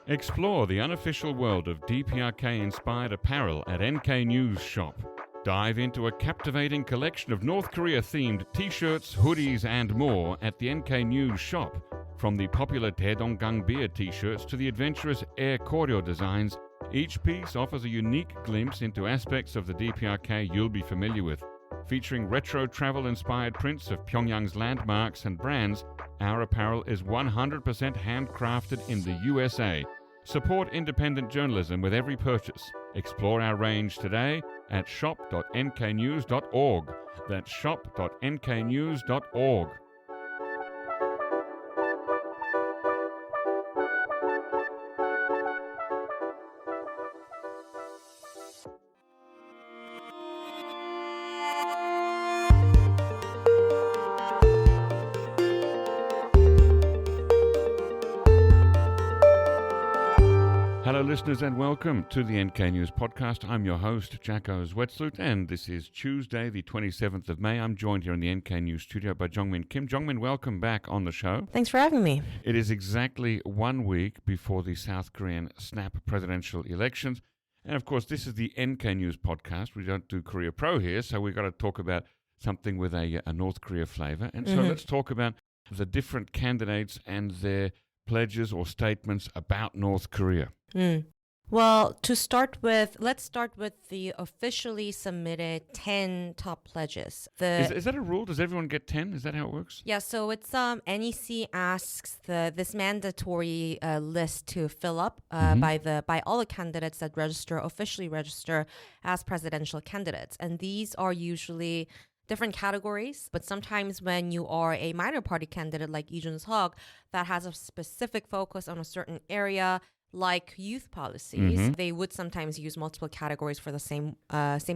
Explore the unofficial world of DPRK-inspired apparel at NK News Shop. Dive into a captivating collection of North Korea-themed t-shirts, hoodies, and more at the NK News Shop. From the popular Daedonggang beer t-shirts to the adventurous Air Koryo designs, each piece offers a unique glimpse into aspects of the DPRK you'll be familiar with. Featuring retro travel-inspired prints of Pyongyang's landmarks and brands, our apparel is 100% handcrafted in the USA. Support independent journalism with every purchase. Explore our range today at shop.nknews.org. That's shop.nknews.org. Hello listeners and welcome to the NK News Podcast. I'm your host, Jacco Zwetsloot, and this is Tuesday, the 27th of May. I'm joined here in the NK News studio by Jeongmin Kim. Jeongmin, welcome back on the show. Thanks for having me. It is exactly 1 week before the South Korean snap presidential elections. And of course, this is the NK News Podcast. We don't do Korea Pro here, so we've got to talk about something with a North Korea flavor. And so let's talk about the different candidates and their pledges or statements about North Korea. Well, let's start with the officially submitted 10 top pledges. Is that a rule? Does everyone get 10? Is that how it works? Yeah, so it's NEC asks this mandatory list to fill up by all the candidates that officially register as presidential candidates, and these are usually different categories, but sometimes when you are a minor party candidate like Lee Jun-suk that has a specific focus on a certain area, like youth policies, they would sometimes use multiple categories for the same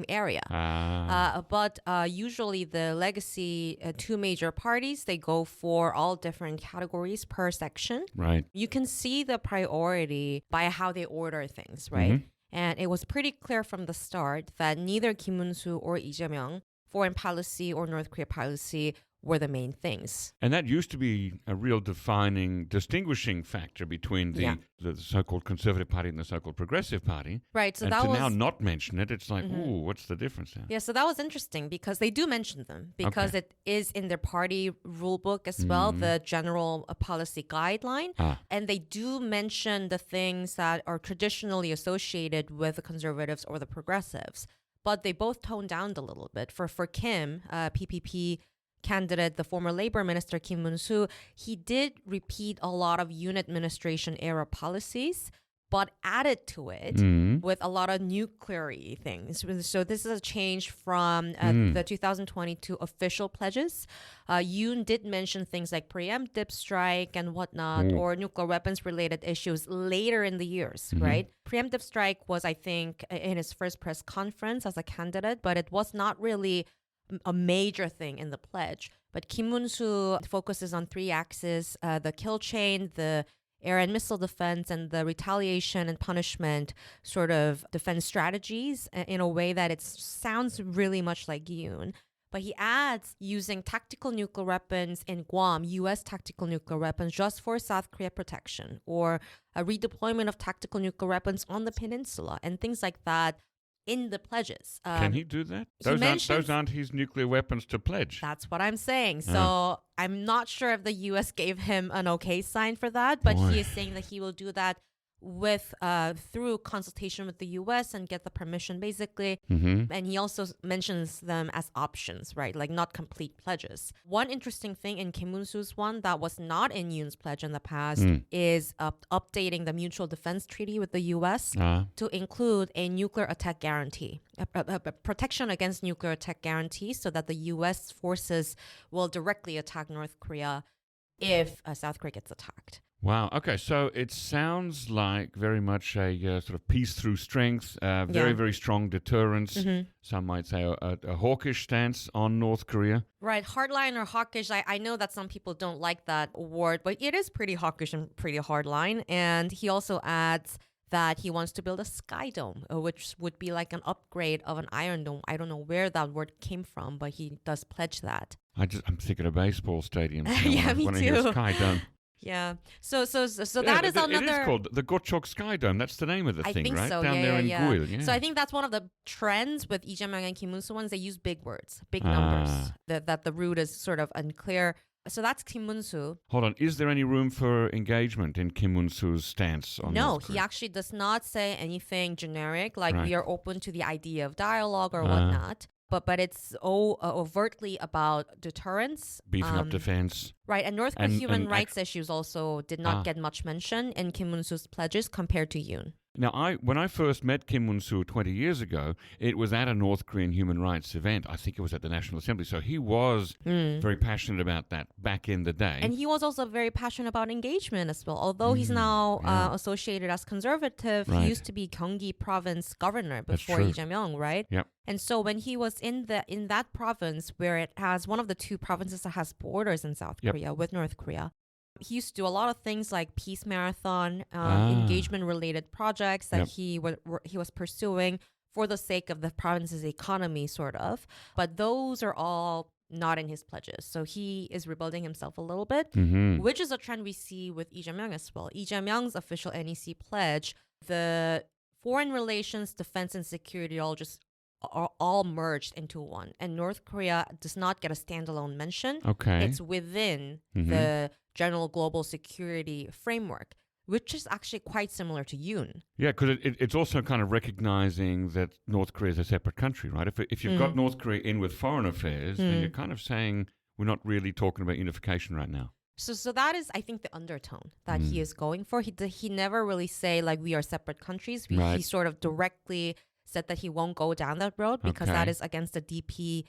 area. But usually the legacy two major parties, they go for all different categories per section. Right. You can see the priority by how they order things, right? And it was pretty clear from the start that neither Moon-soo or Jae-myung, foreign policy or North Korea policy, were the main things. And that used to be a real distinguishing factor between the so-called Conservative Party and the so-called Progressive Party. Right. So and that to was now not mention it, it's like, ooh, what's the difference there? Yeah, so that was interesting because they do mention them because it is in their party rule book as well, the general policy guideline. And they do mention the things that are traditionally associated with the Conservatives or the Progressives. But they both toned down a little bit. For Kim, PPP candidate, the former labor minister Moon-soo, he did repeat a lot of unit administration era policies, but added to it with a lot of nuclear-y things. So this is a change from the 2022 official pledges. Yoon did mention things like preemptive strike and whatnot, or nuclear weapons-related issues later in the years, right? Preemptive strike was, I think, in his first press conference as a candidate, but it was not really a major thing in the pledge. But Kim Moon-soo focuses on three axes, the kill chain, the air and missile defense, and the retaliation and punishment sort of defense strategies in a way that it sounds really much like Yoon. But he adds using tactical nuclear weapons in Guam, U.S. tactical nuclear weapons just for South Korea protection, or a redeployment of tactical nuclear weapons on the peninsula, and things like that in the pledges. Can he do that? Those aren't his nuclear weapons to pledge. That's what I'm saying. So I'm not sure if the U.S. gave him an okay sign for that, but he is saying that he will do that with through consultation with the U.S. and get the permission, basically. And he also mentions them as options, right? Like not complete pledges. One interesting thing in Kim Moon-soo's one that was not in Yoon's pledge in the past is updating the Mutual Defense Treaty with the U.S. to include a nuclear attack guarantee, a protection against nuclear attack guarantee, so that the U.S. forces will directly attack North Korea if South Korea gets attacked. Wow. Okay. So it sounds like very much a sort of peace through strength, very, very strong deterrence. Some might say a hawkish stance on North Korea. Right. Hardline or hawkish. I know that some people don't like that word, but it is pretty hawkish and pretty hardline. And he also adds that he wants to build a sky dome, which would be like an upgrade of an Iron Dome. I don't know where that word came from, but he does pledge that. I'm thinking of baseball stadiums. Yeah, me too. Sky Dome. Yeah. So that is another. It is called the Gochok Sky Dome. That's the name of the thing, think right? so. Down there in Guil. Yeah. So I think that's one of the trends with Lee Jae-myung and Kim Moon-soo ones. They use big words, big numbers. That the route is sort of unclear. So that's Kim Moon-soo. Hold on. Is there any room for engagement in Kim Moon-soo's stance on No, North he Korea? actually does not say anything generic, like Right. we are open to the idea of dialogue or whatnot. But it's overtly about deterrence. Beefing up defense. Right, and North Korean human and rights issues also did not get much mention in Kim Moon-soo's pledges compared to Yoon. Now, when I first met Kim Moon-soo 20 years ago, it was at a North Korean human rights event. I think it was at the National Assembly. So he was very passionate about that back in the day. And he was also very passionate about engagement as well. Although he's now associated as conservative, he used to be Gyeonggi province governor before Lee Jae-myung, right? Yep. And so when he was in that province, where it has one of the two provinces that has borders in South Korea with North Korea, he used to do a lot of things like peace marathon, engagement-related projects that he was pursuing for the sake of the province's economy, sort of. But those are all not in his pledges. So he is rebuilding himself a little bit, which is a trend we see with Lee Jae-myung as well. Lee Jae-myung's official NEC pledge, the foreign relations, defense, and security are all merged into one. And North Korea does not get a standalone mention. Okay. It's within the general global security framework, which is actually quite similar to Yoon. Yeah, because it's also kind of recognizing that North Korea is a separate country, right? If you've got North Korea in with foreign affairs, then you're kind of saying we're not really talking about unification right now. So that is, I think, the undertone that he is going for. He never really say, like, we are separate countries. He sort of directly said that he won't go down that road because that is against the DP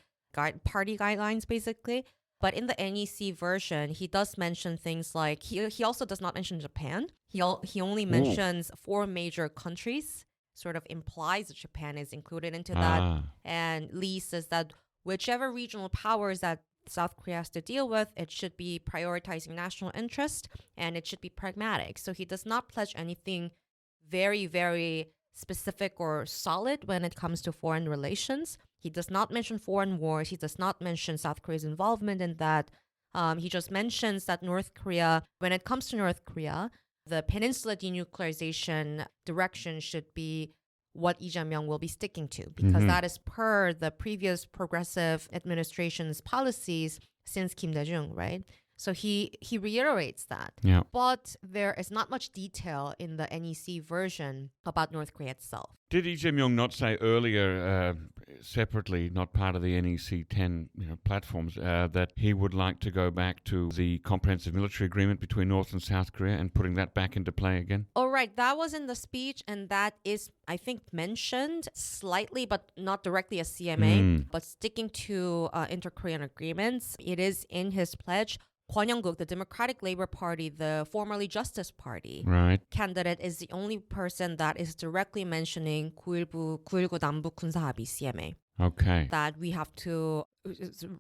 party guidelines, basically. But in the NEC version, he does mention things like, he also does not mention Japan. He only mentions 4 major countries, sort of implies that Japan is included into that. And Lee says that whichever regional powers that South Korea has to deal with, it should be prioritizing national interest and it should be pragmatic. So he does not pledge anything very, very specific or solid when it comes to foreign relations. He does not mention foreign wars. He does not mention South Korea's involvement in that. He just mentions that North Korea, when it comes to North Korea, the peninsula denuclearization direction should be what Lee Jae-myung will be sticking to, because that is per the previous progressive administration's policies since Kim Dae-jung, right? So he reiterates that. Yeah. But there is not much detail in the NEC version about North Korea itself. Did Lee Jae-myung not say earlier, separately, not part of the NEC 10 platforms, that he would like to go back to the comprehensive military agreement between North and South Korea and putting that back into play again? Oh, right. That was in the speech, and that is, I think, mentioned slightly, but not directly as CMA, but sticking to inter-Korean agreements. It is in his pledge. Kwon Young-guk, the Democratic Labor Party, the formerly Justice Party candidate, is the only person that is directly mentioning 9.19 남북 군사합의 CMA. Okay. That we have to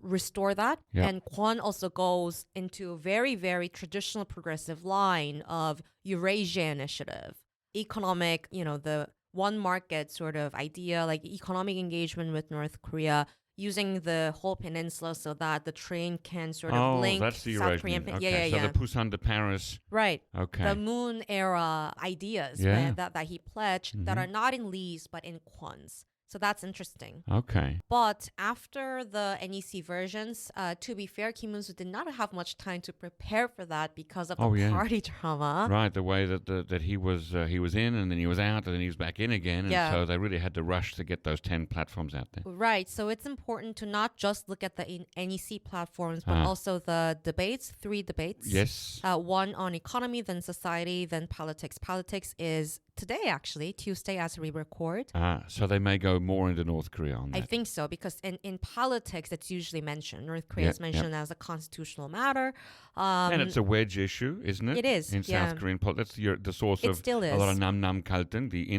restore that. Yep. And Kwon also goes into a very, very traditional progressive line of Eurasia initiative, economic, the one market sort of idea, like economic engagement with North Korea, using the whole peninsula so that the train can sort of link that's the South Korean. Okay. So the Busan to Paris. Right. Okay. The Moon era ideas that he pledged that are not in Lee's but in Kwon's. So that's interesting. Okay. But after the NEC versions, to be fair, Kim Moon-soo did not have much time to prepare for that because of the party drama. Right, the way that he was in and then he was out and then he was back in again. And so they really had to rush to get those 10 platforms out there. Right. So it's important to not just look at the NEC platforms, but also the debates, 3 debates. Yes. One on economy, then society, then politics. Politics is today, actually, Tuesday as we record. So they may go more into North Korea on that. I think so, because in politics, it's usually mentioned. North Korea is mentioned as a constitutional matter. And it's a wedge issue, isn't it? It is, in South Korean politics. That's the source of still is. a lot of nam-nam 갈등, the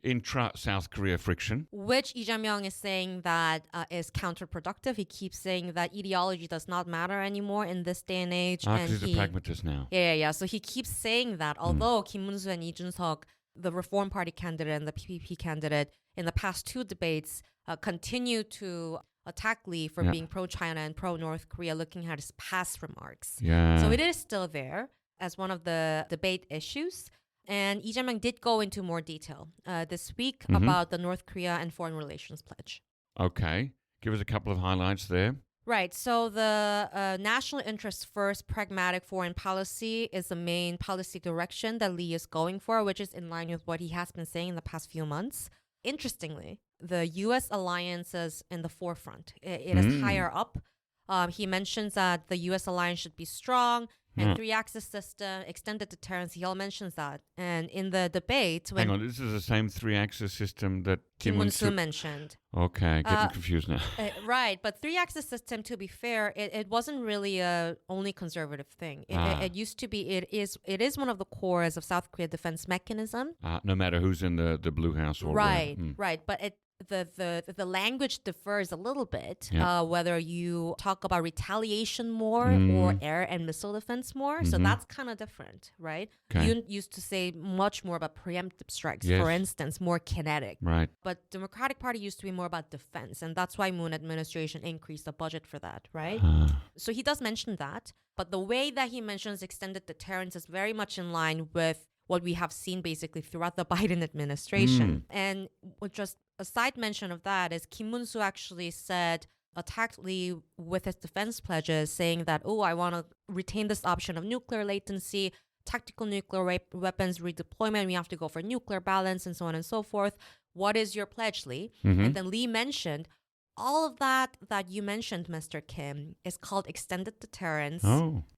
intra-South Korea friction. Which Lee Jae-myung is saying that is counterproductive. He keeps saying that ideology does not matter anymore in this day and age. Because he's a pragmatist now. Yeah. So he keeps saying that, although Kim Moon-soo and Lee Jun-seok, the Reform Party candidate and the PPP candidate, in the past 2 debates, continue to attack Lee for being pro-China and pro-North Korea, looking at his past remarks. Yeah. So it is still there. as one of the debate issues. And Lee Jae-myung did go into more detail this week about the North Korea and foreign relations pledge. Okay. Give us a couple of highlights there. Right. So the national interest first pragmatic foreign policy is the main policy direction that Lee is going for, which is in line with what he has been saying in the past few months. Interestingly, the U.S. alliance is in the forefront. It is higher up. He mentions that the U.S. alliance should be strong and three-axis system, extended deterrence. He all mentions that. And in the debate... Hang on, this is the same three-axis system that Kim Moon-soo mentioned. Okay, getting confused now. Right, but three-axis system, to be fair, it wasn't really a only conservative thing. It used to be, it is one of the cores of South Korea defense mechanism. No matter who's in the Blue House or right, right, but the language differs a little bit, whether you talk about retaliation more or air and missile defense more. So that's kind of different, right? Okay. You used to say much more about preemptive strikes, for instance, more kinetic. Right. But Democratic Party used to be more about defense, and that's why Moon administration increased the budget for that, right? So he does mention that, but the way that he mentions extended deterrence is very much in line with what we have seen basically throughout the Biden administration. And just a side mention of that is Kim Moon-soo actually attacked Lee with his defense pledges, saying that, I want to retain this option of nuclear latency, tactical nuclear weapons redeployment, we have to go for nuclear balance, and so on and so forth. What is your pledge, Lee? And then Lee mentioned, all of that you mentioned, Mr. Kim, is called extended deterrence.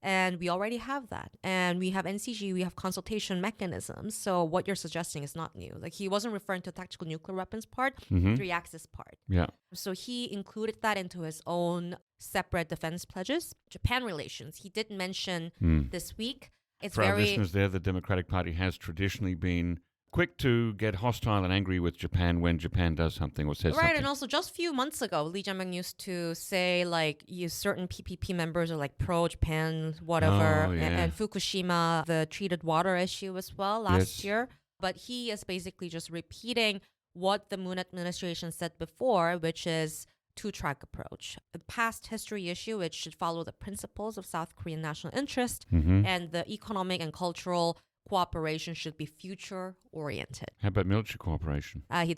And we already have that. And we have NCG, we have consultation mechanisms. So what you're suggesting is not new. Like, he wasn't referring to tactical nuclear weapons part, three-axis part. Yeah. So he included that into his own separate defense pledges. Japan relations, he did mention this week. It's For our listeners there, the Democratic Party has traditionally been quick to get hostile and angry with Japan when Japan does something or says something. Right, and also just a few months ago, Lee Jae-myung used to say, like, certain PPP members are, like, pro-Japan, whatever, and Fukushima, the treated water issue as well last year. But he is basically just repeating what the Moon administration said before, which is two-track approach. A past history issue, which should follow the principles of South Korean national interest, and the economic and cultural cooperation should be future-oriented. How about military cooperation? He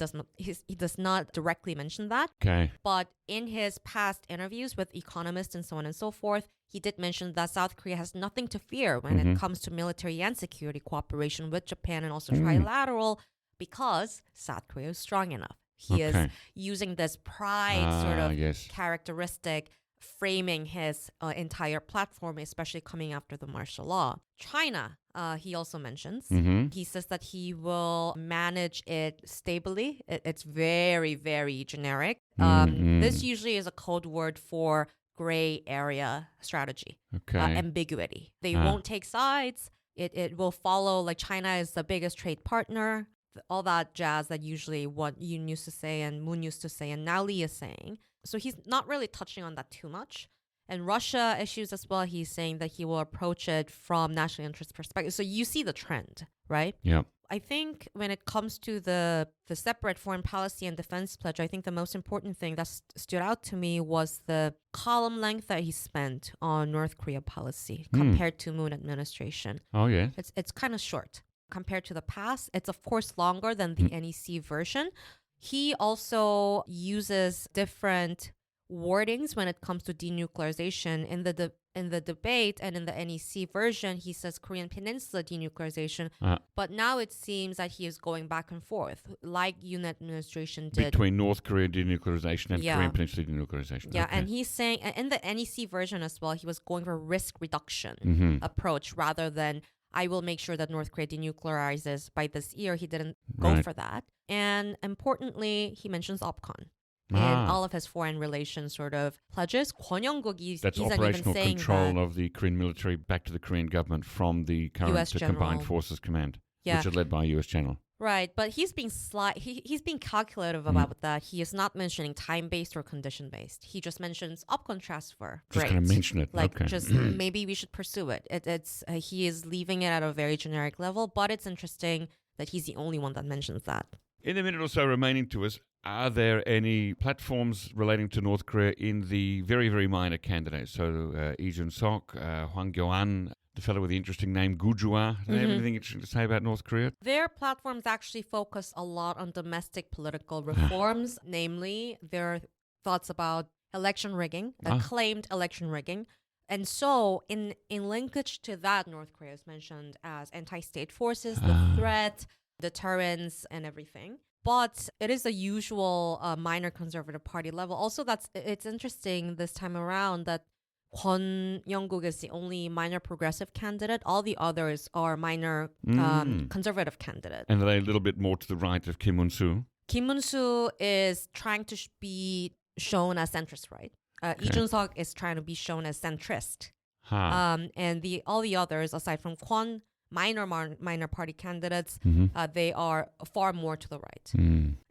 does not directly mention that. Okay. But in his past interviews with economists and so on and so forth, he did mention that South Korea has nothing to fear when it comes to military and security cooperation with Japan and also trilateral, because South Korea is strong enough. He is using this pride sort of characteristic, framing his entire platform, especially coming after the martial law. China, he also mentions. He says that he will manage it stably. It's very, very generic. This usually is a code word for gray area strategy, ambiguity. They won't take sides. It will follow, like, China is the biggest trade partner, all that jazz that usually what Yoon used to say and Moon used to say and now Lee is saying. So he's not really touching on that too much. And Russia issues as well, he's saying that he will approach it from national interest perspective. So you see the trend, right? Yeah. I think when it comes to the separate foreign policy and defense pledge, I think the most important thing that stood out to me was the column length that he spent on North Korea policy compared to Moon administration. Oh, yeah. It's kind of short. Compared to the past, it's of course longer than the NEC version. He also uses different wordings when it comes to denuclearization. In the debate and in the NEC version, he says Korean Peninsula denuclearization. But now it seems that he is going back and forth, like Yoon administration did. Between North Korea denuclearization and Korean Peninsula denuclearization. Yeah, and he's saying, in the NEC version as well, he was going for a risk reduction approach rather than I will make sure that North Korea denuclearizes by this year. He didn't go for that. And importantly, he mentions OPCON in all of his foreign relations sort of pledges. That's operational control of the Korean military back to the Korean government from the current Combined Forces Command, which is led by a U.S. general. Right, but he's being he's being calculative about that. He is not mentioning time-based or condition-based. He just mentions OPCON transfer. Just going to mention it. Like, just maybe we should pursue it. It's he is leaving it at a very generic level, but it's interesting that he's the only one that mentions that. In the minute or so remaining to us, are there any platforms relating to North Korea in the very, very minor candidates? So Lee Jun-suk, Hwang Kyo-an, the fellow with the interesting name, Gujua. Do they have anything interesting to say about North Korea? Their platforms actually focus a lot on domestic political reforms, namely their thoughts about election rigging, claimed election rigging. And so in linkage to that, North Korea is mentioned as anti-state forces, the threat, deterrence, and everything. But it is a usual minor conservative party level. Also, it's interesting this time around that Kwon Young-guk is the only minor progressive candidate. All the others are minor conservative candidates. And are they a little bit more to the right of Kim Moon-soo? Kim Moon-soo is trying to be shown as centrist right. Lee Jun-suk is trying to be shown as centrist. And all the others, aside from Kwon, minor party candidates, they are far more to the right.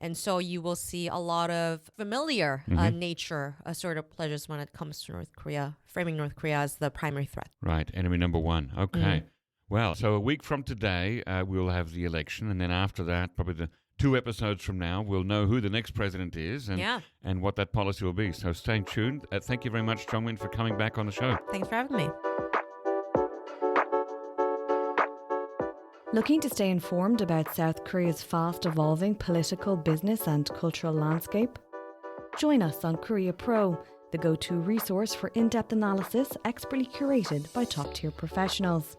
And so you will see a lot of familiar nature sort of pledges when it comes to North Korea, framing North Korea as the primary threat. Right, enemy number one. Okay. Well, so a week from today, we'll have the election. And then after that, probably the 2 episodes from now, we'll know who the next president is and what that policy will be. So stay tuned. Thank you very much, Jeongmin, for coming back on the show. Thanks for having me. Looking to stay informed about South Korea's fast-evolving political, business and cultural landscape? Join us on Korea Pro, the go-to resource for in-depth analysis expertly curated by top-tier professionals.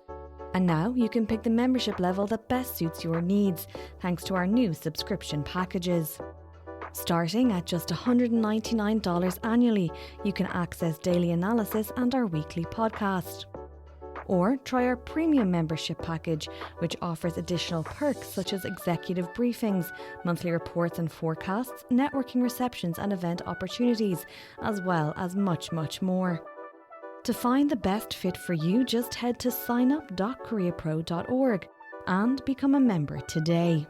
And now you can pick the membership level that best suits your needs, thanks to our new subscription packages. Starting at just $199 annually, you can access daily analysis and our weekly podcast. Or try our premium membership package, which offers additional perks such as executive briefings, monthly reports and forecasts, networking receptions and event opportunities, as well as much, much more. To find the best fit for you, just head to signup.koreapro.org and become a member today.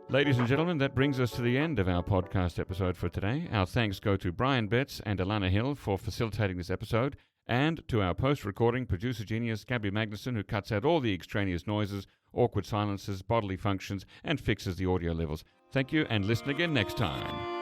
Ladies and gentlemen, that brings us to the end of our podcast episode for today. Our thanks go to Brian Betts and Alana Hill for facilitating this episode, and to our post-recording producer genius Gabby Magnuson, who cuts out all the extraneous noises, awkward silences, bodily functions, and fixes the audio levels. Thank you, and listen again next time.